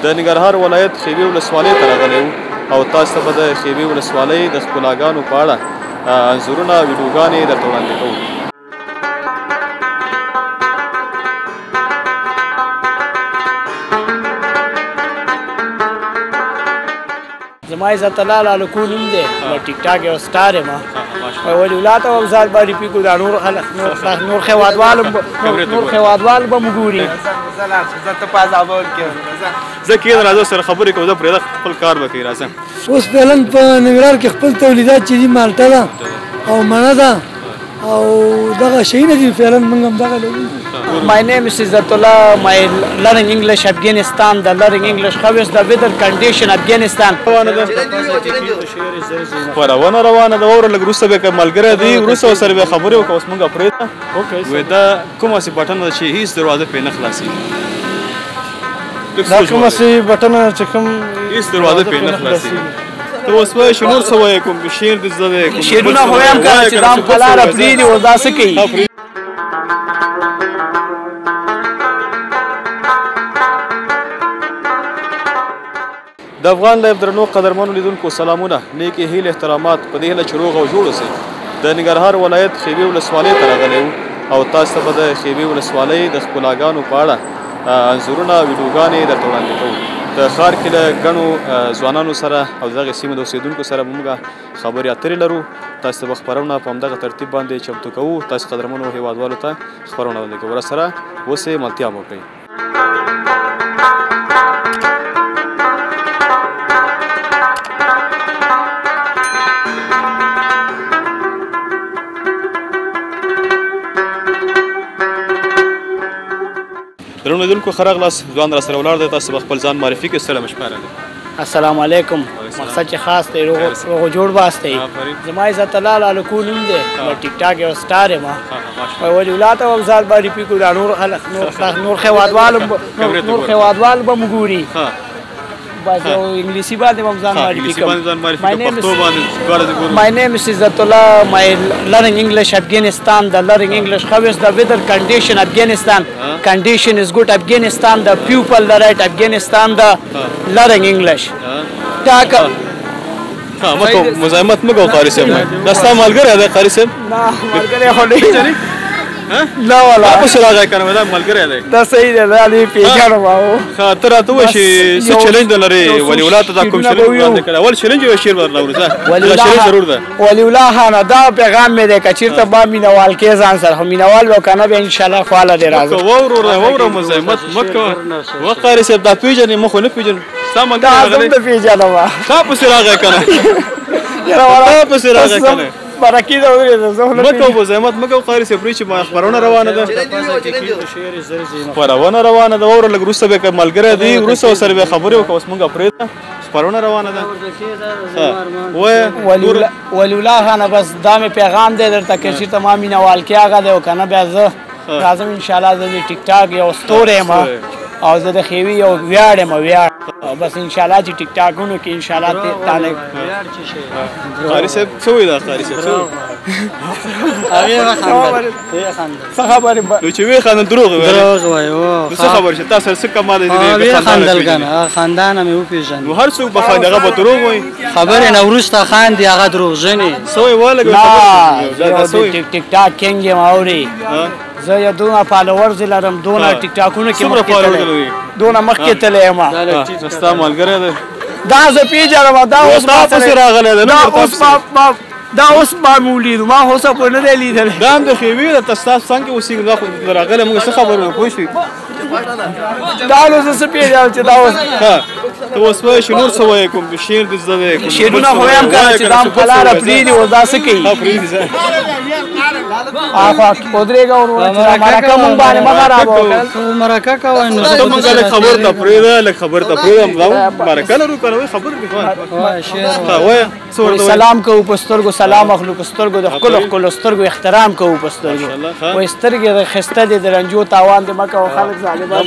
د ننګرهار ولایت خیبي ولسوالۍ ته راغلی وو او تاسو ته به د خیبي ولسوالۍ د ښکلاګانو په اړه انځورونه ویډیوګانې درته وړاندې کوو. زما عزت الله لالکو نوم دی ټیک ټاک یو سټار یم ولی الله ته وزاد باندې پیکو دا نور خلک نور خوادوال به مو ګوري زه ته په عذابول کې زه کېدل راځه سره خبرې کوم زه پرېږده خپل کار به کوي راځه. اوس فعلا په ننګرهار کې خپل تولیدات چې دي مالټه ده او مڼه ده او دغه شیونه دي فعلا موږ هم دغه لرو. My name is Izzatullah. My learning English Afghanistan. The learning English. How is the weather condition Afghanistan? خپرونه روانه ده واوره لږ وروسته به ملګری دی وروسته ورسره بیا خبرې وکړو. اوس موږ پرېږده وایي دا کومه سې بټن ده چې هېڅ دروازه پرې نه خلاصېږي. دا کومه سې بټن چې کوم هېڅ دروازه پرې نه خلاصېږي. ته اوس وایه چې نور څه وایې کوم شعر دې زده دی شعرونه خو وایم که چې دا هم په لاره پرېږدي او دا څه کوي. د افغان لایف درنو قدرمنو لیدونکو سلامونه نیکې هیلې احترامات په دې هیله چې روغ او جوړ اوسئ. د ننګرهار ولایت خیبي ولسوالۍ ته راغلی وو او تاسو ته به د خیبي ولسوالۍ د ښکلاګانو په اړه انځورونه ویډیوګانې درته وړاندې کوو. د ښار کې له ګڼو ځوانانو سره او د دغې سیمې د اوسېدونکو سره به موږ خبرې اترې لرو. تاسو ته به خپرونه په همدغه ترتیب باندې چمتو کوو. تاسو قدرمنو هېوادوالو ته خپرونه وړاندې کوو. راسره اوسئ ملتیا مو وکړئ. درنو لیدونکو ښه راغلاست. ځوان راسره ولاړ دی. تاسو به خپل ځان معرفي کړئ. ستړی مه شپه راغلی. السلام علیکم. مقصد چې خاص دی روغ و جوړ باست دی. زما عزت الله لالکو نوم دی ټیک ټاک یو سټار یم ولی الله ته وزاد باندې پیکو دا نور خلک نور خوادوال به مو ګوري. بس انګلیسي باندې هم ځان معرفي کوم. My name is Izzatullah. My learning English Afghanistan. The learning English. How is the weather condition Afghanistan? Condition is good Afghanistan. The people the right Afghanistan. The learning English. ټاک مزاحمت مه کوه قاري صاحب. دا ستا ملګری دی قاري صاحب؟ نه ملګری خو نه لا والا پسې راغی که نه دا ملګری دی. دا صحیح دی دا دې پېژنم او ښه ته راته ووایه چې څه چلنج لرې ولي الله ته دا کوم چلنج وړاندې کړی اول چلنج یو شعر ورله ورځه چلنج ضرور ده. ولي الله خانه دا پیغام مې دی که چېرته به مینهوال کې ځان سره خو مینهوال به که نه بیا انشاءالله خواله دې راځه. واوره مزاحمت مه کوه. وه قاري صاحب دا پېژنې مه خو نه پېژنم. ستا ملګری راغلی دا هم نه پېژنم تا پسې راغی که نه تا پسې راغی که نه برکې ده مه کوه مزاحمت مه کوه قاري صاحب. چې خپرونه روانه ده خپرونه روانه ده واوره لږ وروسته بیا ملګری دی وروسته ورسره بیا خبرې وکړو. اوس موږ پرېږده خپرونه روانه ده. ولی الله خانه بس دا مې پیغام دی درته که چېرته ما مینهوال کې هغه دی او که نه بیا زه راځم انشاءالله. زه د ټیک ټاک یو ستوری یم او زه د خیوي یو ویاړ یم ویاړ بس انشاءالله چې ټیک ټاکونو کې انشاءالله تعالی قاري صاحب څه وایي دا قاري صاحب څه څه خبرې نو چې ویې خاندل دروغ وایي نو څه خبر چې تاسو سره څه کمال دی ویې خاندل که نه خندانه مې وپېژند نو هر څوک به خاندي هغه به دروغ وایي خبرې نه وروسته خاندي هغه دروغجن یې څه وایي والګ ټیک ټاک کینګ یم اورې زه یو دونه فالوورز لرم دونه ټیک ټاکونو کې مخکې تللی دونه مخکې تللی یم ستا ملګری دی دا زه پېژنم دا اوس ستا پسې راغلی دی دا اوس ما مو لیدو ما خو اوسه پورې نه دی لیدلی دا هم د خیوي ده ته ستاسو څنګ کې اوسېږي دا خو راغلی موږ څه خبر وو پوه شوې دا نو زه څه پېژنم چې دا اوس ته اوس وایه چې نور څه وایې کوم شعر دې زده دی شعرونه خو وایم که چې دا هم په لاره پرېږدي اوس دا څه کوي ودرېږه مرکه مونږ باندې مه خرابوه مرکه کوئ نو ته مونږ لږ خبر ته پرېږده لږ خبر ته پرېږده مرکه لرو که نه وایي خبر دې وایه سلام کوو په سترګو سلام اخلو په سترګو د ښکلو ښکلو سترګو احترام کوو په سترګو وایي سترګې ښایسته دي د رنجو تاوان دې مه کوه خلک ظالمان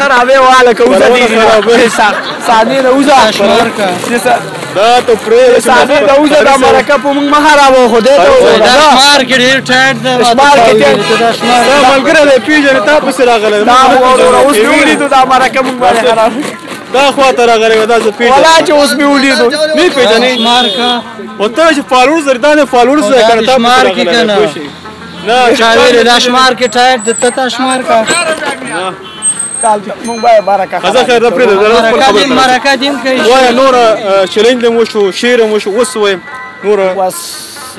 خرابې واله که وځه دې سادې نه وځه دا ته پرې صافي دا اوسه دا مرکه په موږ مه خرابوه خو دې ته ووایه دا شمار کې ډېر ټایټ دی شمار کې ډېر دا شمار دا ملګری دی پېژنې تا پسې راغلی دا وروره اوس مې ولیدو دا مرکه موږ باندې خراب دا خواته راغلی و دا زه پېژنم ولا چې اوس مې ولیدو نه پېژنې شمار کا او ته چې فالوورز لري دا نه فالوورز دی که نه تا شمار پسې کې راغلی کنه. پوه شې. نه چا ویلې دا شمار کې ټایټ دی ته تا شمار کا موږ باید مرکه ښځه خیر ده پرېږده زه خپل مرکه خبرې دې کوم. مرکه دې هم کوي وایه نوره چلنج هم وشو شعر هم وشو اوس وایم نوره بس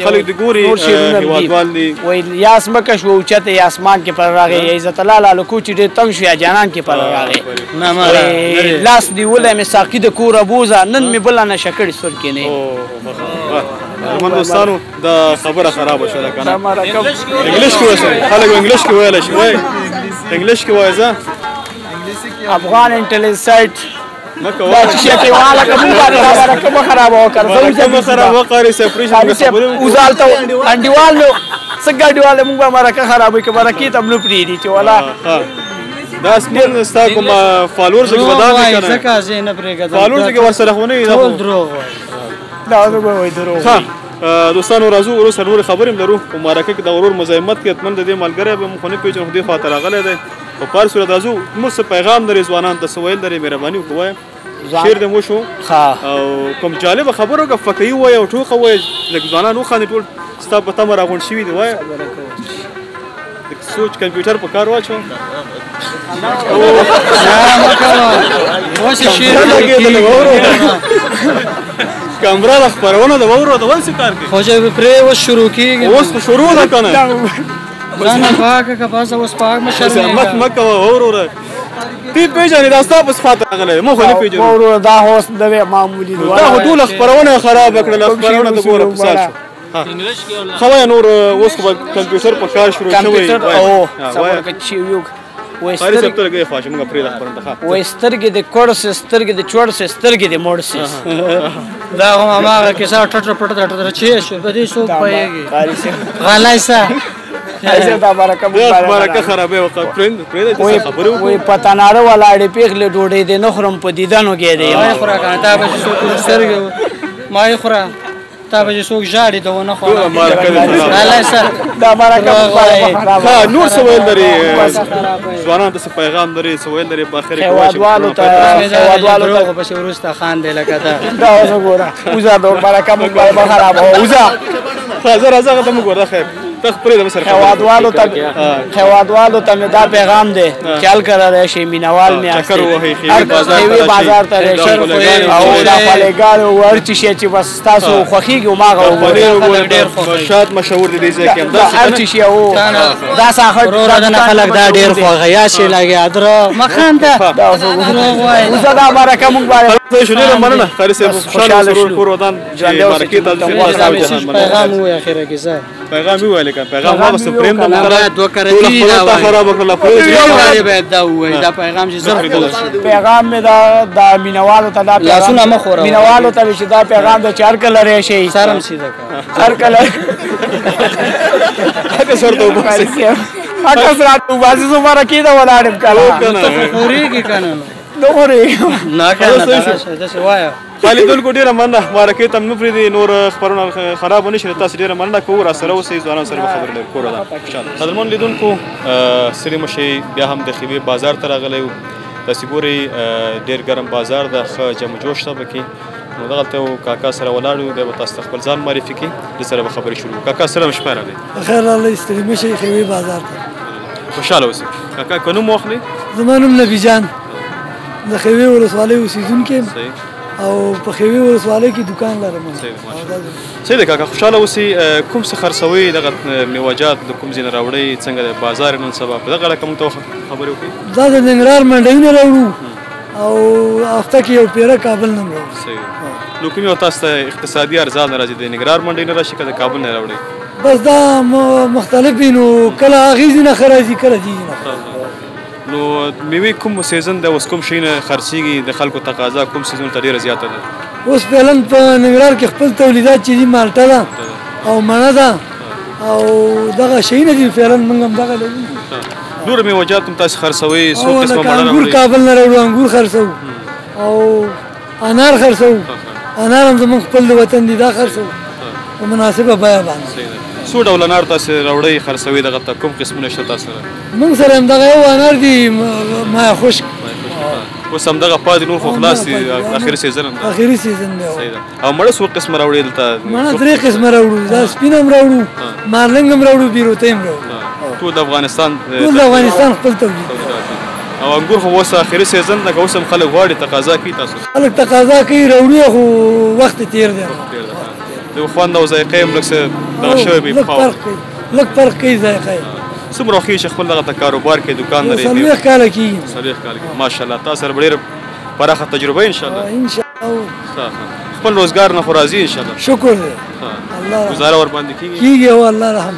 خلک دې ګوري نور شعرونه هم دي. هېوادوال دي وای یا اسمکه شو اوچته یا اسمان کې پر راغی عزت الله لالو کوچ ډېر تنگ شو یا جانان کې پر راغی نه ماره لاس دی ولې مې ساقي د کوره بوزه نن مې بل نه شکړې سر کې نه زمون دوستانو دا خبره خرابه شوه که نه مرکه انګلیش کې وایي خلک انګلیش کې ویلی شي وایي انګلیش کې وایي زه افغان انټلیجنس مه دا کوه چې شته والا کوم باندې دا مرکه مه خرابوه مرکه مه خرابه قاري سپریشن مې خبرې وکړو. وزالته انډیوال نو څنګه انډیوال موږ به مرکه خرابوي که مرکې ته هم نه پرېږدي چې ولا دا سپین ستا کوم فالوورز کې دروغ ودان وایي دي که نه ځکه زه نه پرېږدم فالوورز کې ورسره خو نه وي دا ټول خو دروغ وایي دا نو به وایي دروغ ښه دوستانو راځو وروسته نورې خبرې هم لرو په مرکه کې د ورور مزاحمت کې حتمن د دې ملګری به مو خو نه پېژنو خو دې خواته راغلی دی په پار صورت راځو موږ څه پیغام لرې ځوانانو ته څه ویل لرې مهرباني وکړه وایه شعر دې وشو ښه او کوم جالبه خبره وکړه فقهي ووایه او ټوکه ووایه لږ ځوانان وخاندي ټول ستا په تمه راغونډ شوي دي وایه سوچ کمپیوټر په کار واچو نه مه کوه اوس یې شعر لګېدلی لیکي. کامره د خپرونه د واورو د ول څه کار کوي خو چې پرې اوس شروع کېږي اوس خو شروع ده که نه ځان پاکه که پاسه اوس پاک مه مت شرمېږه مه کوه وروره تی پېژنې دا ستا په صفات راغلی موږ خو نه پېژنو ورور دا هوس د معمولی دی دا خو ټوله خپرونه خرابه کړله خپرونه د ګوره فساد شو ښه وایه نور اوس خو به کمپیوټر په کار شروع شوی کمپیوټر او وایه سمره چې یو قاري صاحب ته لږ خواشه موږ پرېږده خپرونه ته ښه وای سترګې د کوړ سه سترګې د چوړ سه سترګې د موړ سه دا هم هماغه کیسه ټټر پټر ټټر چې شو په دې څوک پوهېږي قاری سه غلی سه ایسه دا برکه مرکه خرابې وکړه پرېږده چې څه خبرې وکړو وای پتاناره ولاړې پیغله ډوډۍ دې نه خورم په دیدنو کې دی ما یې خوره کنه تا به چې څوک سترګې ما یې خوره تا به چې څوک ژاړي د ونه خوره غلی سه دا برکه ښه نور څه ویل لري ځوانانو ته څه پیغام لري څه ویل لري په اخر کې هېوادوالو ته دروغ پسې وروسته خاندې لکه دا دا اوس وګوره اوزه د برکه موږ باید خرابوه اوزه ښه زه راځه هغه ته موږ ورته خیر ته پرېږده سره هېوادوالو ته مې دا پیغام دی خیال کړه راشئ مینهوال مې چکر وهئ خیوي بازار ته راشئ او دا خولېګانې او هر څه شی چې بس ستاسو خوښېږي هماغه وګورئ شاید مشهور دي دې ځای کې همداسې هر څه شی او دا ساحه وروره د نه خلک دا ډېر خوښه یا چې لګیا دروغ مه خانده دروغ وایي اوسه دا مرکه موږ باید شو ډېره مننه قاري صاحب خوشحاله سرور کور ودان چې مرکې ته پیغام ووایه اخره کیسه پیغام یې وویل که پیغام واغسته پرېږدم باید دوه کرتي دا وایي خرابه کړله یو باید دا ووایي دا پیغام چې زر خپل شي پیغام مې دا مینوالو ته دا لاسونه مه خوروه. مینوالو ته چې دا پیغام د چار کله راشي سرم سیده که هر کله هغه سر ته وباسي اټه سره تو باسي زو مرکې دا ولاړم کله خورېږي که نه نو خوري نه که نه داسې وایه خالدونکو ډېره مننه مرکې ته هم نه پرېږدي نور خپرونه خراب ونه شي تاسو ډېره مننه کوو راسره اوسئ ځوانانو سره به خبرې لرو کور ودان خوشحاله قدرمن لیدونکو ستړي مه شئ بیا هم د خیوې بازار ته راغلی وو تاسې ګورئ ډېر ګرم بازار ده ښه جم جوش ده پکې نو دغلته یو کاکا سره ولاړ یو دی به تاسو ته خپل ځان معرفي کړي د سره به خبرې شروع کړو کاکا سلام شپه راغلی خیر راغلی ستړي مه شئ خیوې بازار ته خوشحاله اوسئ کاکا که نوم واخلئ زما نوم نبي جان د خیوې ولسوالۍ اوسېدونکی یم صحیح او په خیوې ولسوالۍ کې دکان لرم صحیح دی کاکا خوشحاله اوسئ کوم څه خرڅوئ دغه میوهجات د کوم ځای نه راوړئ څنګه د بازار نن سبا په دغه اړه موږ ته خبرې وکړئ دا د ننګرهار منډیونه راوړو او هفته کې یو پیره کابل نه راوړو صحیح نو کوم یو تاسو ته اقتصادي ارزان نه راځي د ننګرهار منډۍ نه راشي که د کابل نه راوړئ بس دا مختلف وي نو کله هغې ځای نه ښه راځي کله دې ځای نه نو میوې کوم سیزن دی اوس کوم شی نه خرڅېږي د خلکو تقاضا کوم سیزن ته ډېره زیاته ده اوس فعلا په ننګرهار کې خپل تولیدات چې دي مالټه ده او مڼه ده او دغه شیونه دي فعلا موږ هم دغه لرو نور میوهجات هم تاسو خرڅوئ څو قسمه مڼه انګور راوړئ کابل نه راوړو انګور خرڅوو او انار خرڅوو انار هم زموږ خپل د وطن دي دا خرڅو په مناسبه بیه باندې. څو ډول انار تاسو راوړئ خرڅوي دغه ته کوم قسمونه شته تاسو سره؟ موږ سره همدغه یو انار دي مایه خشک. اوس همدغه پاتې نور خو خلاص دي اخري سیزن هم ده. اخري سیزن دی. صحیح ده. او مڼه څو قسمه راوړئ دلته؟ مڼه 3 قسمه راوړو. دا سپین هم راوړو، مارلنګ هم راوړو، بیروتۍ هم راوړو. ټول د افغانستان خپل تولید. او انګور خو اوس اخري سیزن ده، اوس هم خلک غواړي تقاضا کوي تاسو؟ خلک تقاضا کوي راوړي خو وخت تیر دی. د خوند او ذایقې هم لږ څه دغه شوی وي لږ فرق کوي ذایقه یې. څومره وخت چې خپل دغه کاروبار کې دوکان لرئ؟ 40 کاله کېږي. 40 کاله کېږي. ماشاءالله تاسو سره ډېره پراخه تجربه انشاءالله. انشاءالله. خپل روزګار نه خو راځي انشاءالله. شکر دی. الله گزاره ورباندې کېږي؟ کېږي او الله رحم.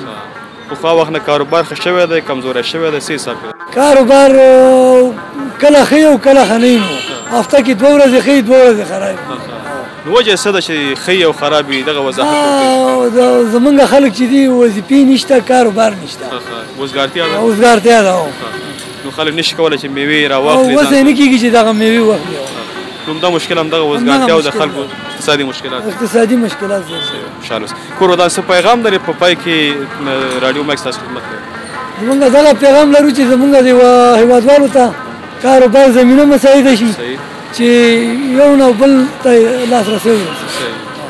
پخوا وخت نه کاروبار ښه شوی دی کمزوری شوی دی څه حساب کوي؟ کاروبار کله ښه او کله ښه نه وي. هفته کې 2 ورځې ښه 2 ورځې خراب. نو وجه څه ده چې ښه او خراب وي دغه وضاحت وکړئ. زمونږ خلک چې دي وظیفې نشته، کاروبار نشته، وزګارتیا ده. وزګارتیا ده. نو خلک نشي کولی چې میوې راواخلي. اوس یې نه کېږي چې دغه میوې واخلي. نو همدا مشکل همدغه وزګارتیا او د خلکو اقتصادي مشکلات. اقتصادي مشکلات انشاءالله. کور ودان څه پیغام لري په پای کې رادیو مکس تاسو خدمت کوي؟ زمونږ دغه پیغام لرو چې زمونږ د هیوادوالو ته کاروبار زمینه مساعده شي چې یو نه بل ته لاسرسی ورسي.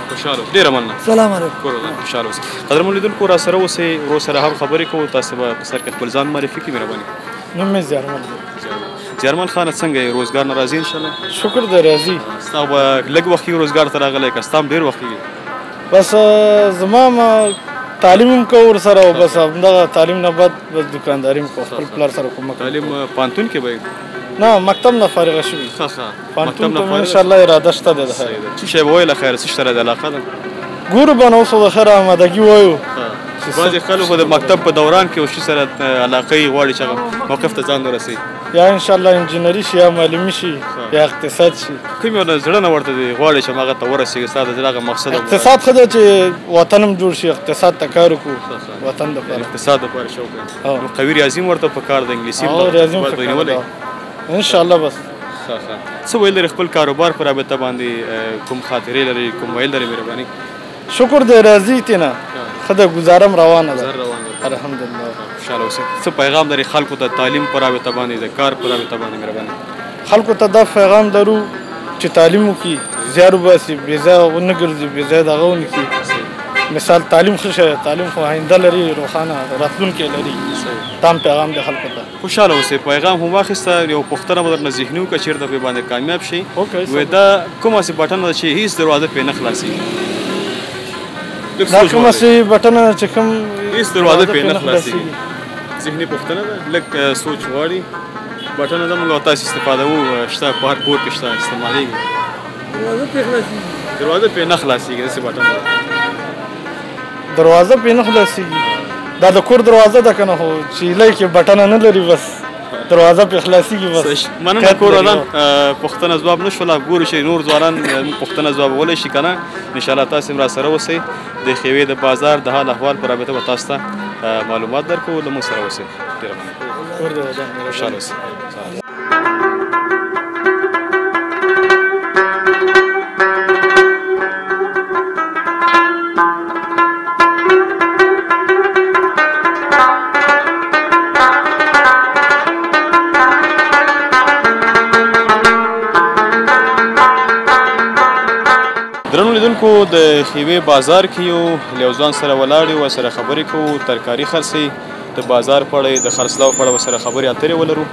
خوشحاله ډېره مننه. سلام علیکم. کور ودان خوشحاله اوسئ. قدرمنو لیدونکو راسره اوسئ، ورو سره هم خبرې کوو. تاسو به په سر کې خپل ځان معرفي کړئ مهرباني. نوم مې زیارمل دی. زیارمل خانه څنګه یې روزګار نه راځي انشاءالله؟ شکر دی راځي. ستا به لږ وخت یې روزګار ته راغلی که ستا هم ډېر وخت کېږي؟ بس زما تعلیم هم کوو ورسره او بس همدغه تعلیم نه بعد بس دکانداري هم کوو. خپل پلار سره کومک. تعلیم پوهنتون کې به نه مکتب نه فارغه شوي. پوهنتون ته انشاءالله اراده شته دی. څه شی به ویله خیر څه شته د علاقه ده؟ ګورو به نو اوس د خیر آمادګي وایو. بعضې خلکو د مکتب په دوران کې اوس سره علاقه یې غواړي چې هغه موقف ته ځان ورسوي. یا انشاءالله انجینري شي یا معلمي شي یا اقتصاد شي. کوم یو نه زړه نه ورته غواړي چې هغه ته ورسېږي ستا د زړه هغه مقصد؟ اقتصاد ښه دی چې وطن هم جوړ شي، اقتصاد ته کار وکړو وطن دپاره. اقتصاد دپاره شوق دی. نو قوي ریاضي هم ورته پکار ده، انګلیسي هم پکار انشاءالله. بس څه ویل لري خپل کاروبار په رابطه باندې کوم خاطرې لري کوم ویل لري مهرباني؟ شکر دی راځي تېنه ښه ده ګزارم روانه ده الحمدلله. خوشحاله اوسئ. څه پیغام لري خلکو ته تعلیم په رابطه باندې د کار په رابطه باندې مهرباني؟ خلکو ته دا پیغام لرو چې تعلیم وکړي، زیار وباسي، بېځایه ونه ګرځي، بېځایه دغه ونه کړي. مثال تعلیم ښه شی، تعلیم خو آینده لري، روښانه راتلونکی لري. دا هم پیغام دی خلکو ته. خوشحاله اوسئ. پیغام هم واخیسته. یو پوښتنه به درنه ذهني وکړه چېرته پرې باندې کامیاب شئ. وایي دا کومه سې بټنه ده چې هېڅ دروازه پرې نه خلاصېږي؟ دا کومه سې بټنه چې کوم هېڅ دروازه پرې نه خلاصېږي؟ ذهني پوښتنه ده، لږ سوچ غواړي. بټنه ده موږ او تاسو استفاده وو شته په هر کور کې شته استعمالېږي. دروازه پرې نه خلاصېږي داسې بټنه ده. دروازه پرې نه خلاصېږي. دا د کور دروازه ده که نه خو چیلۍ کې بټنه نه لري بس دروازه پرې خلاصېږي بس. مننه کور ودان. پوښتنه ځواب نه شوله. ګورو چې نور ځوانان پوښتنه ځوابولی شي که نه. انشاءالله تاسو هم راسره اوسئ. د ښېوې د بازار د حال احوال په رابطه به تاسو ته معلومات درکوو. له موږ سره اوسئ. ډېره مننه. خوشحاله اوسئ. درنو لیدونکو د ښېوې بازار کې یو له یو ځوان سره ولاړ یو ورسره خبرې کوو. ترکاري خرڅوي، د بازار په اړه د خرڅلاو په اړه ورسره خبرې اترې ولرو.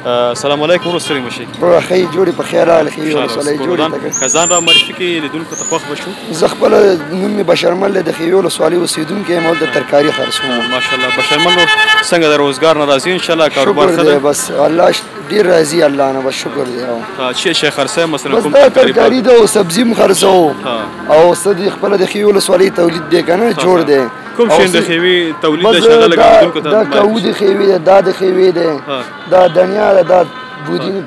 السلام علیکم ورو ستړي مه شئ. ښه جوړې په خیر راغلې ښې ولسوالۍ جوړې که ځان را معرفي کړي لیدونکو ته خوښ به شو. زه خپله نوم مې بشرمل دی د ښېوې ولسوالۍ اوسېدونکی یم او د ترکاري خرڅوم. ماشاءالله. بشرمل نو څنګه د روزګار نه راځي انشاءالله کاروبار ښه دی؟ بس الله ډېر راضي الله نه بس شکر دی. څه شی خرڅوئ مثلا؟ بس دا ترکاري ده او سبزي هم خرڅوو او څه د خپله د ښېوې ولسوالۍ تولید دی که نه جوړ دی. کوم شی د ښېوې تولید دی چې هغه لږ لیدونکو ته؟ دا کاو د ښېوې دی، دا د ښېوې دی، دا دنیا ده، دا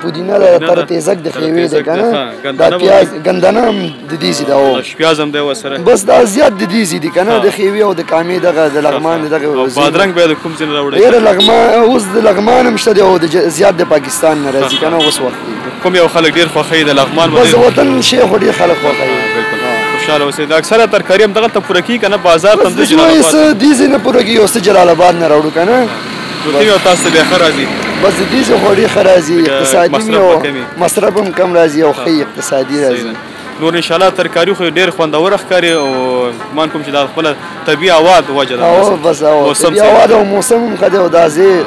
پودینه ده، تر تیزک د ښېوې دی که نه، دا پیاز ګندنه هم د دې سي ده. پیاز هم دی ورسره. بس دا زیات د دې سي دي که نه د ښېوې او د کامې دغه د لغمان دغه. بادرنګ بیا د کوم ځای نه راوړئ؟ ډېره لغمان اوس د لغمان هم شته دی او زیات د پاکستان نه راځي که نه اوس وخت. کوم یو خلک ډېر خوښوي د لغمان؟ بس د وطن شی خو ډېر خلک خوښوي. خوشاله اوسئ. د اکثره ترکاري هم دغلته پوره کېږي که نه بازار ته همدې جلال آباد څه دې ځای نه پوره کېږي او څه جلال آباد نه راوړو که نه روټۍ او تاسو ته بیا ښه راځي بس د دې ځای خو ډېر ښه راځي اقتصادي او مصرف هم کم راځي او ښه اقتصادي راځي نور انشاءالله ترکاري خو ډېر خوندوره ښکاري او ګمان کوم چې دا خپله طبیعي هوا د وجه ده او بس او طبیعي هوا ده او موسم هم ښه دی او دا ځای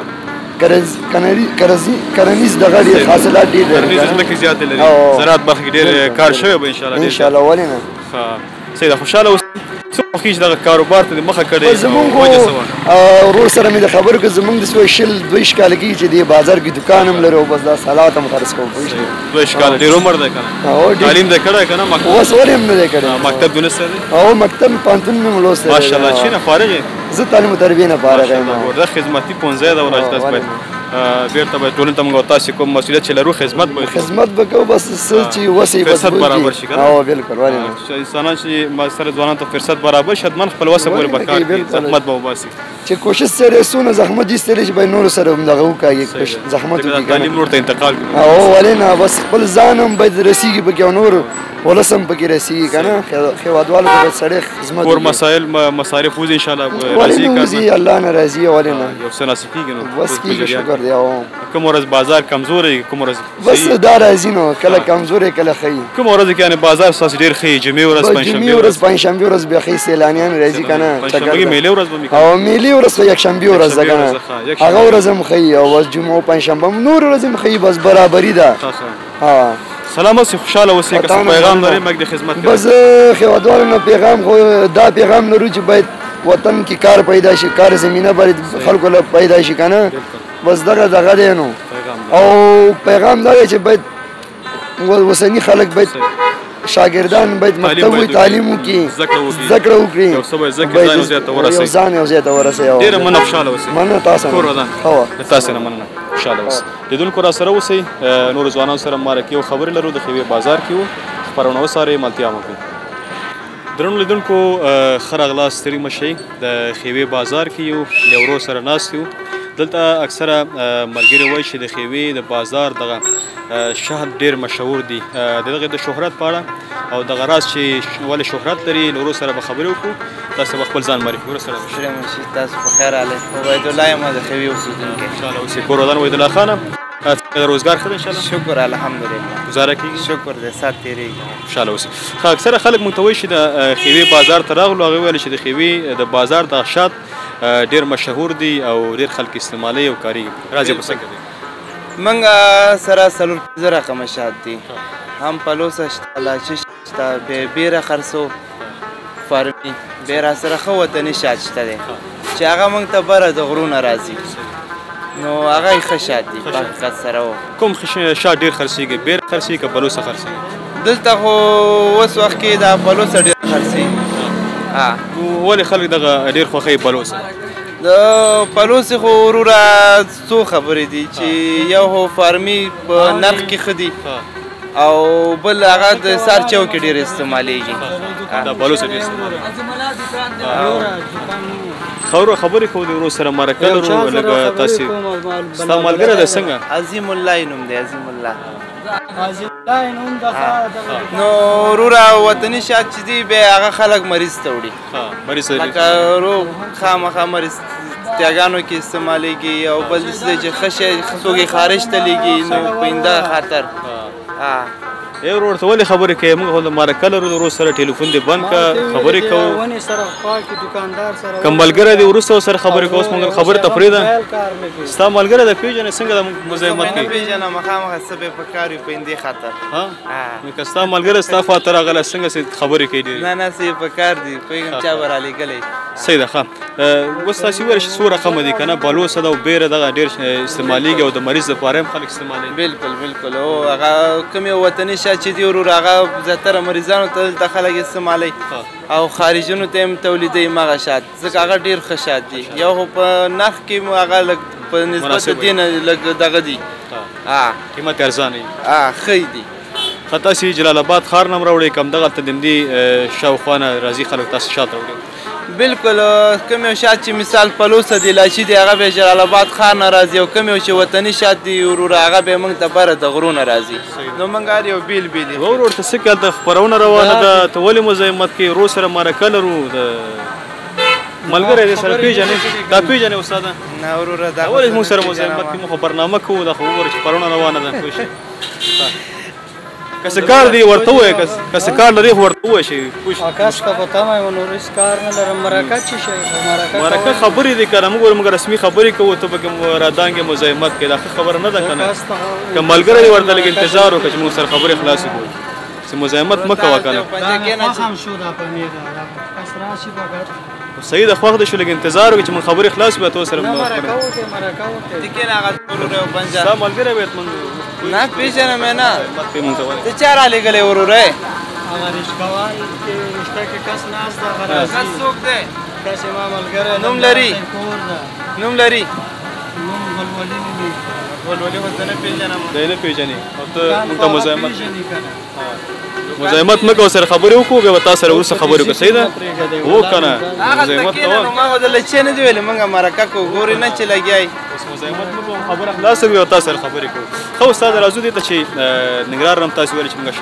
کرنیز دغه ډېر حاصلات ډېر لري کرنیز ځمکې زیاتې لري زراعت برخه کې ډېر کار شوی به انشاءالله ولې نه ښه صحیح ده خوشحاله اوسئ څه خوښېږي چې دغه کاروبار ته دې مخه کړې زمونږ ورور سره مې د خبرو که زمونږ د شل 22 کاله کېږي چې دې بازار کې دوکان هم لري او بس دا سالات هم خرڅ کوم 22 کاله ډېر عمر دی که نه تعلیم دې کړی که نه اوس ولې هم نه دی کړی مکتب دې لوستی دی او مکتب پوهنتون مې هم لوستی دی ماشاءالله چې نه فارغ یې زه تعلیم و تربیې نه فارغ یم دا خدمتي پوهنځی ده ولا چې تاسو باید بیرته باید ټولنې ته موږ تاسې کوم مسؤلیت چې لرو خدمت به خدمت به کوو بس څه چې وسې فرصت برابر شي که نه او بالکل ولې نه انسانان چې سره ځوانانو ته فرصت برابر شي حتما خپل وسه پورې به کار کوي زحمت به وباسي چې کوشش سره څونه زحمت ایستلی چې باید نورو سره هم دغه وکړي زحمت وکړي تعلیم نور ته انتقال کړي او ولې نه بس خپل ځان هم باید رسېږي پکې او نور ولس هم پکې رسېږي که نه هېوادوالو ته باید سړی خدمت کور مسایل مصارف وځي انشاءالله ولې نه وځي الله نه راضي ولې نه یو څه نصیب کېږي نو بس کېږي شکر دی او کوم ورځ بازار کمزوری کوم ورځ بس دا راځي نو کله کمزوری کله ښه کوم ورځ کې یعنې بازار ستاسو ډېر ښه جمعې ورځ جمعې ورځ پنجشنبې ورځ بیا ښې سیلانیان راځي که نه پنجشنبې میلې ورځ به او میلې ورځ خو یکشنبې ورځ ده که نه هغه ورځ هم ښه او بس جمعه او پنجشنبه هم نور ورځ هم ښه بس برابري ده سلام اوسئ خوشحاله اوسئ که څه پیغام لرئ موږ د خدمت کوو بس هېوادوالو نه پیغام خو دا پیغام لرو چې باید وطن کې کار پیدا شي کار زمینه باید خلکو له پیدا شي که نه بس دغه دی نو او پیغام دا دی چې باید اوسني خلک باید شاګردان باید مکتب وي تعلیم وکړي زده کړه وکړي یو ځان یو ځای ته ورسوي ډېره مننه خوشحاله اوسئ مننه تاسو کور ودان د تاسې نه مننه خوشحاله اوسئ لیدونکو را سره اوسئ نورو ځوانانو سره مرکې او خبرې لرو د ښېوې بازار کې وو خپرونه وڅارئ ملتیا مو کوئ درنو لیدونکو ښه راغلاست ستړي مه شئ د ښېوې بازار کې یو له ورور سره ناست یو دلته اکثره ملګري وایي چې د ښېوې د بازار دغه شهد ډېر مشهور دی د دغې د شهرت په اړه او دغه راز چې ولې شهرت لري له ورور سره به خبرې وکړو تاسو به خپل ځان معرفي ورور سره تاسو په خیر راغلی عبیدالله یم د ښېوې اوسېدونکی انشاءالله اوسئ کور ودان عبیدالله خانه روزګار ښه دی انشاءالله شکر الحمدلله گزاره کېږي شکر دی سات تېرېږي خوشحاله اوسئ ښه اکثره خلک مونږ ته وایي چې د ښېوې بازار ته راغلو هغوی ویل چې د ښېوې د بازار دغه شات ډېر مشهور دي او ډېر خلک استعمالوي او کارېږي راز یې په څنګه دی موږ سره 4 رقمه شات دي هم پلوسه شته لاچي شته بیره خرڅو فارمي بیا را سره ښه وطني شات شته دی چې هغه موږ ته بره د غرونه راځي نو هغه یې ښه شات دي په حقیقت سره کوم شات ډېر خرڅېږي بیره خرڅېږي که بلوسه خرڅېږي دلته خو اوس وخت کې دا پلوسه ډېر خرڅېږي ولې خلک دغه ډېر خوښوي پلوسه د پلوسې خو وروره څو خبرې دي چې یو خو فارمي په نرخ کې ښه دي او بل هغه د سار چو کې ډېر استعمالیږي دا پلوسه ډېر خبرې کوو د ورور سره مرکه لرو لکه تاسې ستا ملګری دی څنګه عظیم الله نوم دی عظیم الله نو وروره وطني شات چې دی بیا هغه خلک مریض ته وړي لکه روغ خامخا مریض تیاګانو کې استعمالیږي او بل داسې چې ښه شی څوک یې خارج ته لیږي نو په اینده خاطر ای ورور ته ولې خبرې کوې موږ خو د مرکه لرو د ورور سره ټلیفون دې بند کړه خبرې کوو که ملګری دې وروسته ورسره خبرې کوو اوس موږ خبرې ته پرېږده ستا ملګری د پېژنې څنګه د مزاحمت کوي نه پېژنه مخامخ څه به پکار وي په همدې خاطر نو که ستا ملګری ستا خواته راغلی څنګه خبرې کوي ډېرې نه نه څه یې پکار دي پوهېږم چا به رالېږلی صحیح ده ښه اوس تاسې وویل چې څو رقمه دي که نه بلوسه ده او بیره دغه ډېر استعمالیږي او د مریض دپاره هم خلک استعمالوي بالکل بالکل او هغه کوم یو وطني شات چې دی ورور هغه زیاتره مریضانو ته دلته خلک استعمالوي او خارجونو ته هم تولیدوي هماغه شات ځکه هغه ډېر ښه شات دي یو خو په نرخ کې هغه لږ په نسبت د دې نه لږ دغه دي قیمت ارزانه وي ښه دي ښه تاسې جلال آباد ښار نه هم راوړئ که همدغلته د همدې شاوخوا نه راځي خلک تاسې شات راوړي بالکل کوم یو شات چې مثال پلوسه دی لاشي دی هغه به جلال آباد ښار نه راځي او کوم یو چې وطني شات دی وروره هغه به موږ ته بره د غرونه راځي نو موږ هر یو بیل بیل یو ورور ته څه کال د خپرونه روانه ده ته ولې مزاحمت کې ورور سره مرکه لرو د ملګری دې سره پیژنې دا پیژنې استاده نه وروره دا ولې موږ سره مزاحمت کې موږ برنامه کوو دا خو وګوره چې خپرونه روانه ده پوه شئ که څه کار دی ورته ووایه که څه کار لري خو ورته ووایه شي پوه شئ آکاش ته به تمه یم نور هېڅ کار نه لرم مرکه څه شی مرکه خبرې دي که نه موږ رسمي خبرې کوو ته پکې رادانګې مزاحمت کوې دا ښه خبره نه ده که نه که ملګری دی ورته لږ انتظار وکړه چې موږ سره خبرې خلاصې کړو چې مزاحمت مه کوه که نه صحیح ده خوښ دې شو لږ انتظار وکړي چې موږ خبرې خلاص کړو تو سره ستا ملګری باید موږ نه پیژنم یې نه ته چا رالېږلی وروره هغه رشتهوال چې رشته کې کس ناست ده هغه راځي کس څوک دی کس یې ما ملګری نوم لري کور ده نوم لري نوم ګلولي نومي ګلولي خو زه نه پېژنم دی نه پېژنې او ته موږ ته مزاحمت مه کوه سره خبرې وکړو بیا به تا سره وروسته خبرې وکړو صحیح ده هو که نه هغه کېنه نو ما خو درله چې نه دي ویلې موږ مرکه کوو ګورې نه چې لګیا مزاحمت مه کوم خبره خلاصه وي او تا سره خبرې کوو ښه استاد راځو دې ته چې ننګرهار هم تاسو ویل چې موږ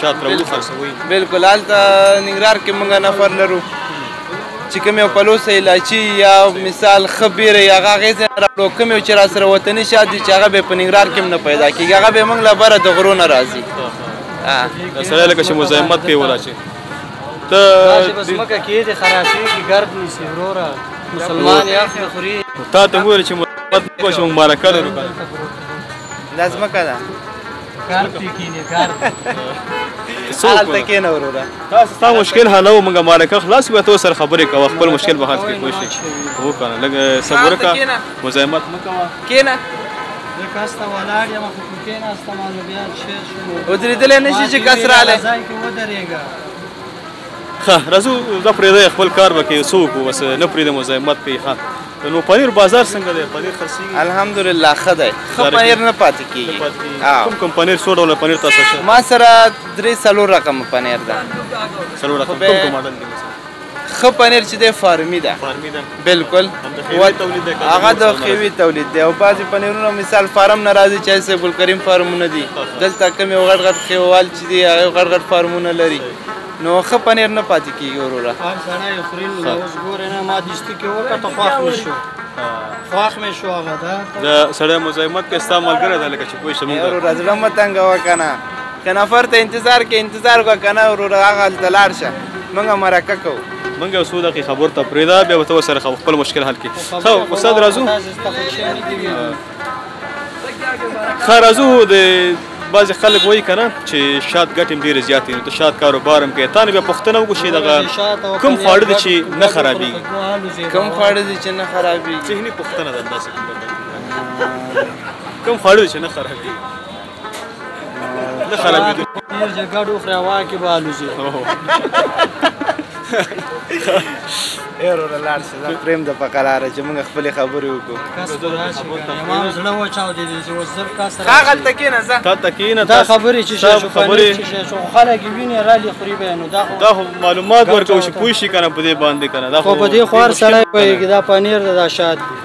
شات راوړو خرڅوئ بالکل هلته ننګرهار کې موږ نفر لرو چې کوم یو پلوسه الایچي یا مثال ښه بیره یې هغه هغې ځای نه راوړو کوم یو چې را سره وطني شات دي چې هغه به یې په ننګرهار کې هم نه پیدا کېږي هغه به یې موږ له بره د غرو نه راځي دا سړی لکه چې مزاحمت کوي ولا چې ته داسې به ځمکه کېږي خراسېږي ګرد نیسي وروره مسلمان یې اخلي خوري تا ته وویل چې مزاحمت مه کوه چې موږ مرکه لرو که نه دا ځمکه ده ګرد پې کېني ګرد هلته کېنه وروره ستا مشکل حلوو موږ مرکه خلاص کړو ته ورسره خبرې کوه خپل مشکل به حل کړې پوه شئ هو که نه لږ صبر وکړه مزاحمت مه کوه کېنه زه کس ته ولاړ یم خو که کېناستم نو بیا شی شو ودرېدلی نه شي چې کس رالی ځای کې ودرېږه ښه راځو دا پرېږدی خپل کار به کوي څه وکړو بس نه پرېږدي مزاحمت کوي ښه نو پنیر بازار څنګه دی پنیر خرڅېږي الحمدلله ښه دی ښه پنیر نه پاتې کېږي کوم کوم پنیر څو ډوله پنیر تاسو شته ما سره 3-4 رقم پنیر ده 4 رقم کوم کوم ماډل دی ښه پنیر چې دی فارمي ده بالکل هغه د خیوي تولید دی او بعضې پنیرونه مثال فارم نه راځي چې سیف الکریم فارمونه دي دلته کوم یو غټ غټ خیوال چې دي هغه غټ غټ فارمونه لري نو ښه پنیر نه پاتې کېږي وروره هر سړی یې خوري نو اوس ګورې نه ما دستي کې وکړه خوښ مې شو خوښ مې شو هغه ده د سړی مزاحمت کوي ستا ملګری ده لکه چې پوه شې موږ وروره زړه مه تنګوه که نه که نفر ته انتظار کې انتظار وکړه که نه وروره هغه هلته لاړ شه موږ مرکه کوو موږ یو څو دقیقې خبرو ته پرېږده بیا به ته ورسره خپل مشکل حل کړي ښه استاد راځو ښه راځو د بعضې خلک وایي که نه چې شات ګټې هم ډېرې زیاتې نو ته شات کاروبار هم کوې تا نه بیا پوښتنه وکړو چې دغه کوم خواړه دي چې نه خرابېږي کوم خواړه دي چې نه خرابېږي ذهني پوښتنه ده همداسې کوم خواړه دي چې نه خرابېږي نه خرابېږي پنیر چې ګډ وخورې هوا کې به الوزي وروره لاړ شه زه پرېږده په قراره چې موږ خپلې خبرې وکړو کس به راشي که نه ما زړه وچاودېدی چې اوس زر کس هغلته کښېنه ځه تا ته کښېنه دا خبرې چې شی شو پنیر چې شی شو خو خلک یې ویني رالي خوري به یې نو دا خو معلومات ورکوو چې پوه شي که نه په دې باندې که نه خو په دې خو هر سړی پوهېږي دا پنیر ده دا شات دی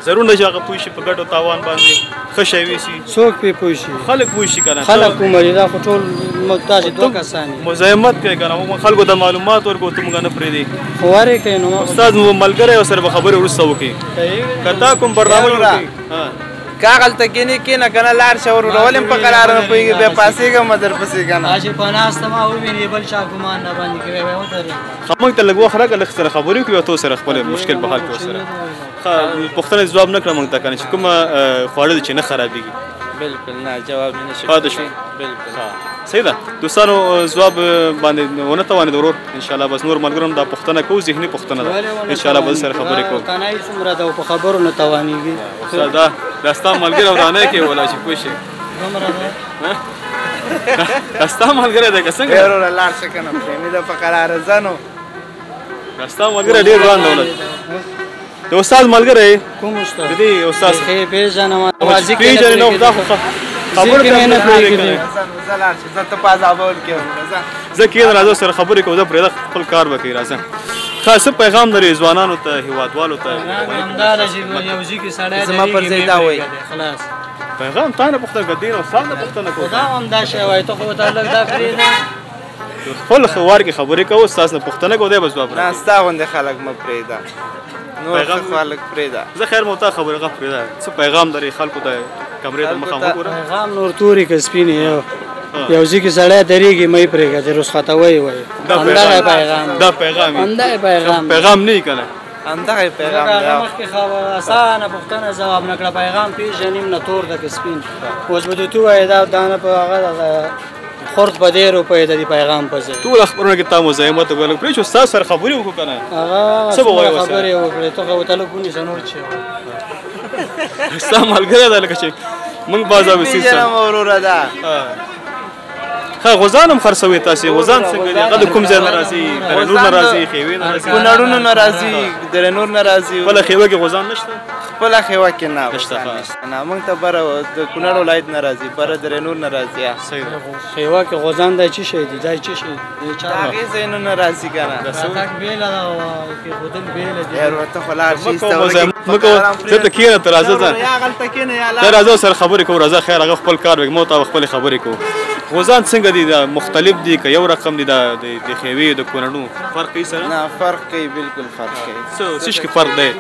ضرور نه چې هغه پوه شي په ګټو تاوان باندې ښه شی ویسي څوک پرې پوه شي خلک پوه شي که نه خلک ومري دا خو ټول داسې دوه کسان دي مزاحمت کوي که نه موږ خلکو ته معلومات ورکوو ته موږ نه پرېږدي خو ورې کوي نو استاد ملګری او سره به خبرې وروسته وکړي که تا کوم برنامه جوړ کړي که هغلته کښېنې کښېنه که نه لاړ شه وروره ولې هم په قراره نه پوهېږي بیا پاسېږم مه درپسې که نه چې په ناسته ما وویني بل چا ګمان نه باندې کوي بیا ودرېږي موږ ته لږ وخت راکړه لږ سره خبرې وکړو او ته سره خپل مشکل په حل کړو سره پوښتنه ځواب نه کړه موږ ته که نه چې کومه خواړه دي چې نه خرابېږي بالکل نه جواب مې نشي پاتې شو صحیح ده دوستانو ځواب باندې ونه توانېد ورور انشاءالله بس نور ملګرو هم دا پوښتنه کوو ذهني پوښتنه ده انشاءالله به سره خبرې کوو تنهایي څومره ده او په خبرو نه توانېږي استاد دا ستا ملګری ورانه کوي ولا چې پوه شي دومره ده دا ستا ملګری دی که څنګه وروره لاړ شه که نه پرېمې ده په قراره ځه نو دا ستا ملګری ډېر روان دولت د استاد ملګری کوم استاد د دې استاد ښې پېژنم پېژنې نو دا خو خبرو ته نه پرېږدي زه لاړ شه زه ته په عذابول کې وروره ځه زه کېنه راځه سره خبرې کوو زه پرېږده خپل کار به کوي راځه ښه څه پیغام لري ځوانانو ته هیوادوالو ته همدا ده چې یو ځای کې سړی زما پر ځای دا وایي خلاص پیغام تا نه پوښتنه کوه دین او ستا نه پوښتنه کوه دا هم دا شی وایي ته خو ورته لږ دا پرېږده خپل خوار کې خبرې کوو ستاسو نه پوښتنه کوو دی به ځواب نه ستا غوندې خلک مه پرېږده نور ښه خلک پرېږده زه خیر مو تا خبرې غه پرېږده څه پیغام لري خلکو ته کمرې ته مخامخ وګوره پیغام نور تورې که سپینې یو ځای کې سړی درېږي مه یې پرېږده چې رخصته وایي همدغه پیغام دا پیغام همدغه پیغام پیغام نه وي که نه همدغه پیغام دی مخکې اسانه پوښتنه ځواب نه کړه پیغام پېژنیم نه تور ده که سپین اوس به دې تو وایې دا دانه په هغه خرد په 10 روپۍ د دې پیغام په ځای ټول خبرونه کې تا مزاحمت وکړل پرېږدو ستاسو سره خبرې وکړو که نه هغه څه به وایې ورسره خبرې وکړې ته خو ورته لږ ونیسه نور څه ستا ملګری ده لکه چې موږ بعض اوسي پیژنم وروره ده ښه غوزان هم خرڅوي تاسې غوزان څنګه دي هغه د کوم ځای نه راځي درنور نه راځي خیوې نه راځي کونړونو نه راځي درنور نه راځي خپله خیوه کې غوزان نشته خپله خیوه کې نه نشته نه موږ ته بره د کونړ ولایت نه راځي بره درنور نه راځي صحیح ده خیوه کې غوزان دی څه شی دی دا څه شی دی د هغې ځایونو نه راځي که نه راتګ بېله ده کېښودل بېله دي یار ورته خو لاړ شي مه کوه دلته کښېنه ته راځه ځه یا هغلته کښېنه یا ته راځه سره خبرې کوو راځه خیر هغه خپل کار وکړي مو ته خپلې خبرې کوو غوزان څنګه دي دا مختلف دي که یو رقم دي د خیوې د کونړونو فرق کوي سره نه فرق کوي بالکل فرق کوي څه کې فرق دی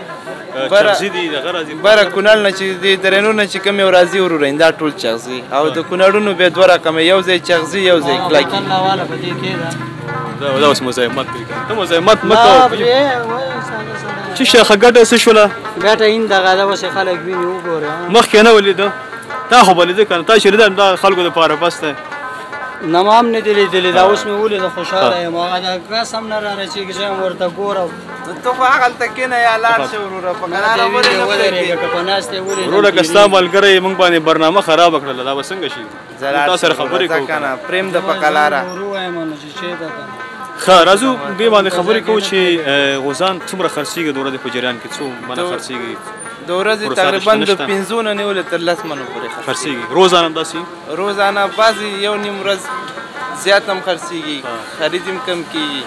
چغزي دي دغه راځي بره کونړ نه چې د درنور نه چې کوم یو راځي وروره دا ټول چغزي او د کونړونو بیا دوه رقمه یو ځای چغزي یو ځای کلکي والا په دې کې ده دا اوس مزاحمت کوي ته مزاحمت مه کوه چې شي ښه ګټه څه شوله ګټه این دغه ده اوس خلک ویني وګوره مخکې نه ولیده تا خو به لیده که نه تا چې لیده دا خلکو دپاره بس دی نه ما هم نه دي لیدلي دا اوس مې ولیده خوشحاله یم هغه د ګس هم نه رارسېږي زه هم ورته ګورم ته خو هغلته کښېنه یا لاړ شه وروره په کراره ولې نه ودرېږه که په ناستې ولیدل وروره که ستا ملګری یې موږ باندې برنامه خرابه کړله دا به څنګه شي تا سره خبرې کوو که نه پرېم ده په قلاره ورو وایم نو چې چېرته ده ښه راځو دې باندې خبرې کوو چې غوزان څومره خرڅېږي د ورځې په جریان کې څو منه خرڅېږي د ورځې تقریبا د 5 نه نیولې تر 10 منو پورې خرڅېږي روزانه همداسې روزانه بعضې یو نیم ورځ زیات هم خرڅېږي خرید هم کم کېږي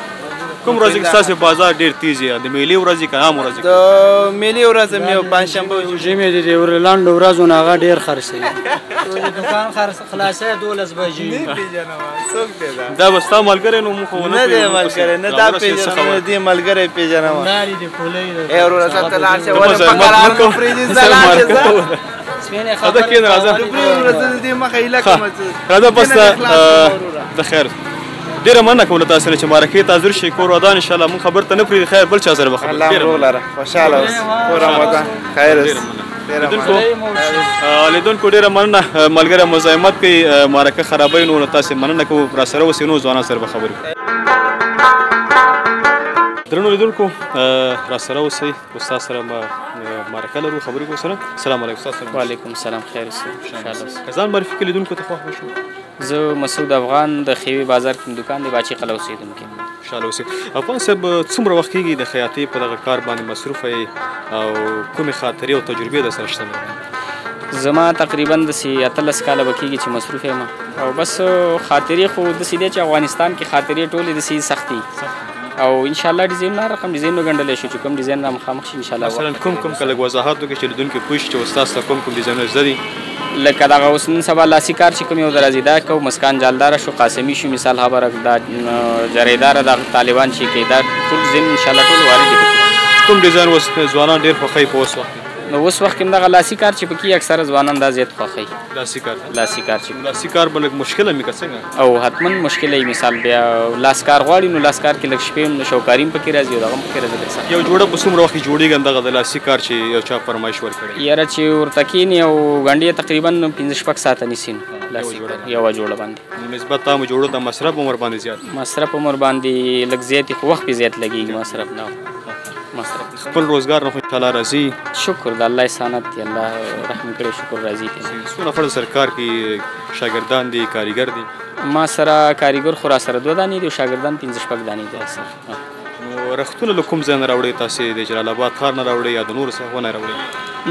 کوم ورځې کې ستاسې بازار ډېر تیز دی د میلې ورځې که عام ورځې د میلې ورځ هم یو پنجشنبه ژمې د دې لنډو ورځو نه هغه ډېر خرڅوي دوکان خلاصوي 12 بجې څوک دی دا به ستا ملګری نو موږ خو نه دی ملګری نه دا پېژنم نه دی ملګری پېژنم لارې دې کولۍ ده ای وروره ته لاړ شه ولې په قرار نه پرېږدي ځه لاړ شه سپینې راځه کښېنه راځه ورځ د دې مخه هیله کوم راځه بس د خیر ډېره مننه کوم له تاسو سره چې مرکې ته حاضر شئ کور ودان انشاءالله موږ خبر ته نه پرېږدي خیر بل چا سره به خبرې الله مبروک لره خوشحاله اوس کور ودان خیر اوس لیدونکو ډېره مننه ملګری مزاحمت کوي مرکه خرابوي نو تاسې مننه کوو راسره اوسئ نو ځوانان سره به خبرې کوو درنو لیدونکو راسره اوسئ استاد سره مرکه لرو خبرې کوو سره السلام علیکم استاد سره وعلیکم السلام خیر اوسئ انشاءالله که ځان معرفي کړي لیدونکو ته خوښ به شو زه مسعود افغان د خیوې بازار کې دکان دی باچي قلعه اوسېدونکی یم خوشحاله اوسئ افغان صاحب څومره وخت کېږي د خیاطۍ په دغه کار باندې مصروفه یې او کومې خاطرې او تجربې در سره شته زما تقریبا داسې 18 کاله به کېږي چې مصروف یم او بس خاطرې خو داسې دی چې افغانستان کې خاطرې ټولې داسې سختې او انشاءالله ډیزاین نه رقم ډیزاین وګڼلی شو چې کوم ډیزاین را مخامخ شي انشاءالله مثلا کوم که لږ وضاحت وکړي چې لیدونکي پوه شي چې استاد ته کوم ډیزاینونه زده دي لکه دغه اوس نن سبا لاسي کار چې کوم یو د راځي دا کوو مسکان جالداره شو قاسمي شو مثال خبره دا جریداره د طالبان چې کوي دا ټول ډیزاین انشاءالله ټول وارد دي کوم ډیزاین اوس ځوانان ډېر خوښوي په اوس وخت نو اوس وخت کې دغه لاسي کار چې پکې اکثره ځوانان دا زیات خوښوي لاسي کار لاسي کار چې لاسي کار به لږ مشکله مې که څنګه او حتما مشکله یې مثال بیا لاس کار غواړي نو لاس کار کې لږ شپې هم شوکاري هم پکې راځي او دغه هم پکې راځي لږ سخت یو جوړه په څومره وخت کې جوړېږي همدغه د لاسي کار چې یو چا فرمایش ورکړی یاره چې ورته کښېني او ګنډې تقریبا 15-16 ساعته نیسي لاسي یوه جوړه باندې نسبت عامو جوړو د مصرف عمر باندې زیات مصرف عمر باندې لږ زیات خو وخت پې زیات لګېږي مصرف نه خپل روزګار نه خو انشاءالله راځي شکر د الله احسانت دی الله رحم کړی شکر راځي دی څو نفر سره کار کوي شاګردان دي کاریګر دي ما سره کاریګر خو را سره 2 دانې دي او شاګردان 15-16 دانې دي اکثر نو رختونه له کوم ځای نه راوړئ تاسې د جلال آباد ښار نه راوړئ یا د نورو څخه نه راوړئ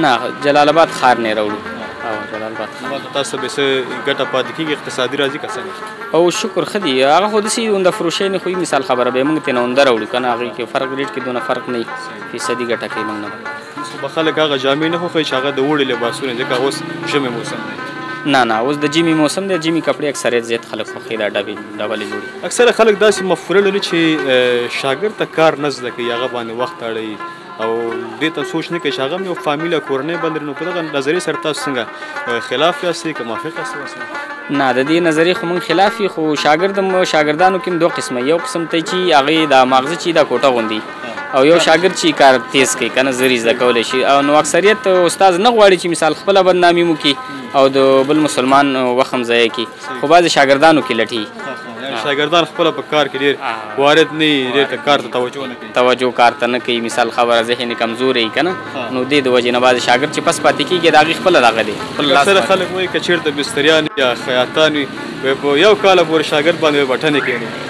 نه جلال آباد ښار نه راوړو او جلال آباد نو تاسو به څه ګټه پاتې کېږي اقتصادي راځي که څنګه او شکر ښه دي هغه خو داسې اونده فروشۍ نه خو مثال خبره به یې موږ ترېنه اونده راوړو که نه هغې کې فرق ریټ کې دونه فرق نه وي فیصدي ګټه کوي موږ نه به خلک هغه جامې نه خوښوي چې هغه د اوړي لباسونه ځکه اوس ژمي موسم دی نه اوس د ژمي موسم دی ژمي کپړې اکثریت زیات خلک خوښوي دا ډبلې جوړي اکثره خلک داسې مفکوره لري چې شاګرد ته کار نه زده کوي هغه باندې وخت اړوي او دې ته سوچ نه کوي چې هغه هم یو فامیل او کورنۍ بند نو په دغه نظریې سره تاسو څنګه خلاف یاستئ که موافق یاستئ نه د دې نظریې خو موږ خلاف یو خو شاګردانو کې دوه قسمه یو قسم ته چې هغې دا ماغزه چې دا کوټه غوندي او یو شاګرد چې کار تیز کوي که نه زر یې زده کولی شي او نو اکثریت استاد نه غواړي چې مثال خپله بدنامي مو کړي او د بل مسلمان وخت هم ضایع کړي خو بعضې شاګردانو کې لټي شاګردان خپله په کار کې ډېر وارد نه وي ډېر کار ته توجه نه کوي توجه کار ته نه کوي مثال خبره ذهن یې کمزوری وي که نه نو دې د وجې نه بعضې شاګرد چې پس پاتې کېږي د هغې خپله دغه دی اکثره خلک وایي که چېرته بستریان یا خیاطان وي په یو کاله پورې شاګرد باندې بټنې کوي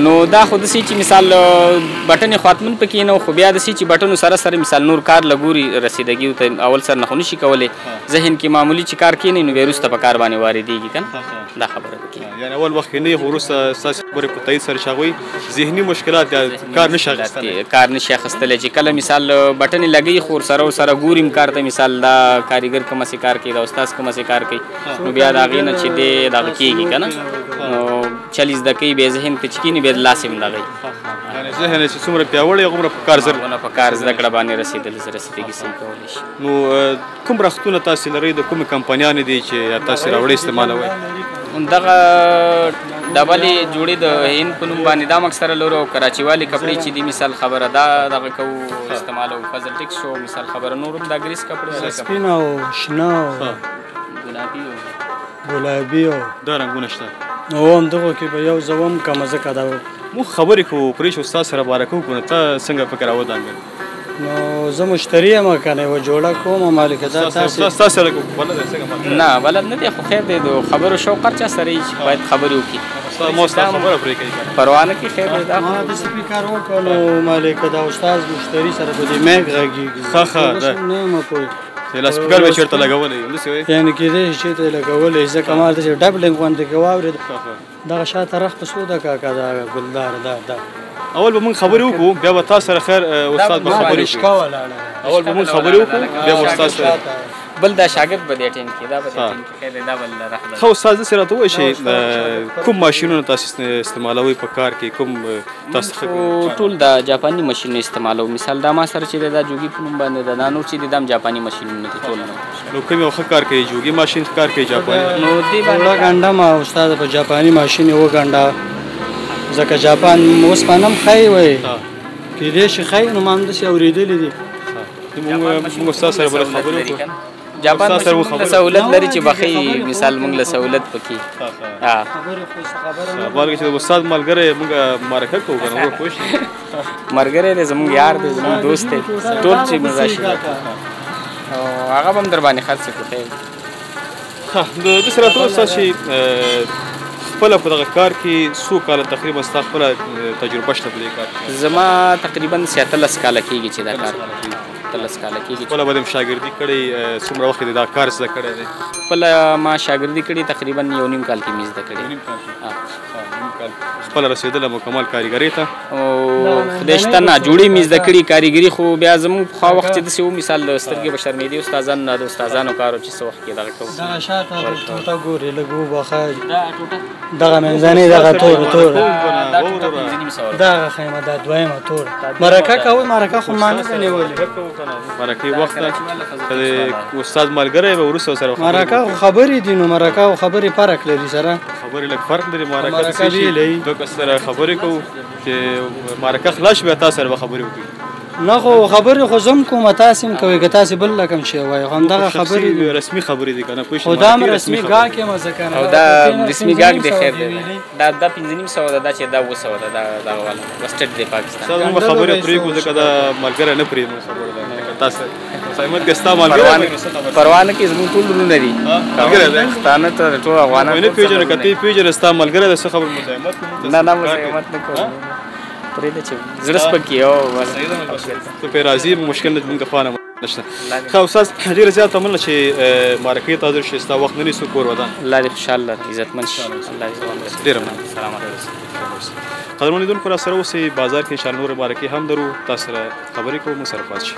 نو دا خو داسې چې مثال بټنې خواتمن پکې نه خو بیا داسې چې بټنو سره سره مثال نور کار لګوري رسیدګي ته اول سر نه خو نشي کولی ذهن کې معمولي چې کار کېنی نو بیا وروسته په کار باندې واردېږي که نه دا خبره پکې یعنې اول وخت کې نه خو وروسته ستاسې خبرې په تایید سره چې هغوی ذهني مشکلات یا کار نشي اخیستلی کار نشي اخیستلی چې کله مثال بټنې لګوي خو ورسره ګوري کار ته مثال دا کاریګر کوم هسې کار کوي دا استاذ کوم هسې کار کوي نو بیا د هغې نه چې دی دغه کېږي که نه نو چل زده کوي بیا ذهن ته چې کېني بیا د لاس یې هم دغوي ذهن چې څومره پیاوړی هغومره په کار زر په کار زده کړه باندې رسېدګي صحیح کولی شي نو کوم رختونه تاسې لرئ د کومې کمپنیانې دي چې تاسې راوړئ استعمالوئ دغه ډبلې جوړې د هند په نوم باندې دا اکثره لرو او کراچي والي کپړې چې دي مثال خبره دا دغه کوو استعمالو فضل ټیکس شو مثال خبره نور هم دا ګریس کپړې سپین او شنه او ګلابي او دا رنګونه شته نو هم دغو کې به یو زه هم کمه ځکه دا موږ خبرې کوو پرېښو استاد سره باره کوو که نه ته څنګه فکر راودانګل نو زه مشتري یم که نه یوه جوړه کوم مالکه دا تاسو سره بلد دی څنګه نه بلد نه دی خو خیر دی د خبرو شوق هر چا سره وي چې باید خبرې وکړي ما ستا خبره پرې کوي پروا نه کړي خیر دی دا ما داسې فکر وکړ نو مالکه دا استاد مشتري سره په دې میږ غږېږي ښه نه یم پوه لاسپیکر به چېرته لګولی همداسې وایي یعنې کېدای شي چېرته یې لګولی ځکه ما داسې ډبلینګ غوندې کې واورېد دغه شا طرف ته څو ده کاکا دا ګلدار دا اول به موږ خبرې وکړو بیا به تاسو سره خیر استاد به خبرې وکړو اول به موږ خبرې وکړو بیا به استاد سره بل دا شاګرد به دې ټیم کې دا به دې ټیم کې خیر دا بل راخله خو استاد داسې راته ووایي چې کوم ماشینونه تاسو استعمالوئ په کار کې کوم تاسو ټول دا جاپاني ماشینونه استعمالوو مثال دا ما سره چې دی دا جوګي په نوم باندې دا نور چې دی دا هم جاپاني ماشینونه دي ټول نو کوم یو ښه کار کوي جوګي ماشین کار کوي جاپاني نو دې باندې وګنډه ما استاد په جاپاني ماشین وګنډه ځکه جاپان اوسپنه هم ښایي وایي کېدای شي ښایي نو ما همداسې اورېدلي دي موږ استاد سره بله خبرې وکړو جاپان ماشین سہولت لري چې بخي مثال موږ له سہولت پکې خبره چې د استاد ملګری موږ مرکه کوو که نه پوه شئ ملګری دی زموږ یار دی زموږ دوست دی ټول چې موږ راشي او هغه به هم در باندې خرڅ کړو داسې راته استاد چې خپله په دغه کار کې څو کاله تقریبا ستا خپله تجربه شته په دې کار کې زما تقریبا 18 کاله کېږي چې دا کار 18 کاله کېږي خپله به دې شاګردي کړې څومره وخت دې دا کار زده کړی دی خپله ما شاګردي کړې تقریبا 1.5 کال کې مې زده کړې خپله رسېدله مکمل کاریګرۍ ته او خدای شته نه جوړې مې زده کړي کاریګري خو بیا زموږ پخوا وخت چې داسې و مثال د سترګې به شرمېدې استادانو نه د استادانو کار و چې څه وخت کې دغه کوو دغه شاته ټوټه ګورې لږ وبخه دغه منځنۍ دغه توره دغه خیمه دا دویمه توره مرکه کوئ مرکه خو ما نه ده نیولې مرکې وخت که د استاد ملګری به وروسته سره مرکه خو خبرې دي نو مرکه او خبرې فرق لري سره خبرې لږ فرق لري مرکه دوه کس سره خبرې کوو چې مرکه خلاص شي بیا تاسو سره به خبرې وکړي نه خو خبرې خو زه هم کوم تاسې هم کوئ که تاسې بل لکم شی وایي خو همدغه خبرې رسمي خبرې دي که نه پوه شئ خو دا هم رسمي ګاګ یم زه که نه او دا رسمي ګاګ دی خیر دی دا 1500 ده دا چې دا 200 ده دغه والا وسټډ دی پاکستان دا موږ خبرې پرېږدو ځکه دا ملګری نه پرېږدو خبره ده تاسو سایمت ګستا ملګری پروا نه کوي زموږ ټول ورونه دي ملګری دی پښتانه ته ټول افغانان نه پېژنو که ته یې پېژنې ستا ملګری دی څه خبر مزاحمت کوو نه مزاحمت نه کوم پرېږده چې زړه سپک کړي او ته پرې راضي مشکل نه زموږ د خوا نه نشته. ښه استاد ډېره زیاته مننه چې مرکې ته حاضر شې، ستا وخت نه نیسو کور ودان. الله دې خوشحاله عزتمند شي. الله دې دوام ورکړي. ډېره مننه. سلام علیکم. قدرمنو لیدونکو راسره اوسئ، بازار کې انشاءالله نورې مرکې هم لرو، تاسو سره خبرې کوو، موږ سره پاتې شئ.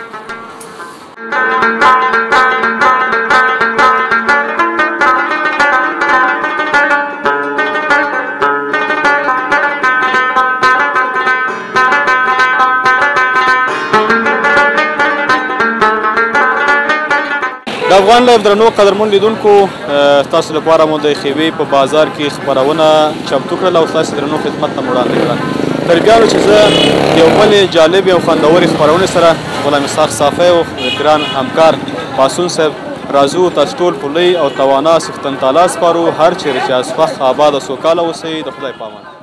د افغان لایف درنو قدرمن لیدونکو، تاسو لپاره مو د خیوې په بازار کې خپرونه چمتو کړله او ستاسو درنو خدمت ته مو وړاندې کړه. تر بیا چې زه یو بلې جالبې او خوندورې خپرونې سره غلام اسحاق صافی او ګران همکار پاسون صاحب راځو، تاسو ټول په لوی او توانا څښتن تعالی سپارو، هر چیرې چې یاست خوښ، آباد او سوکاله اوسئ. د خدای په امان.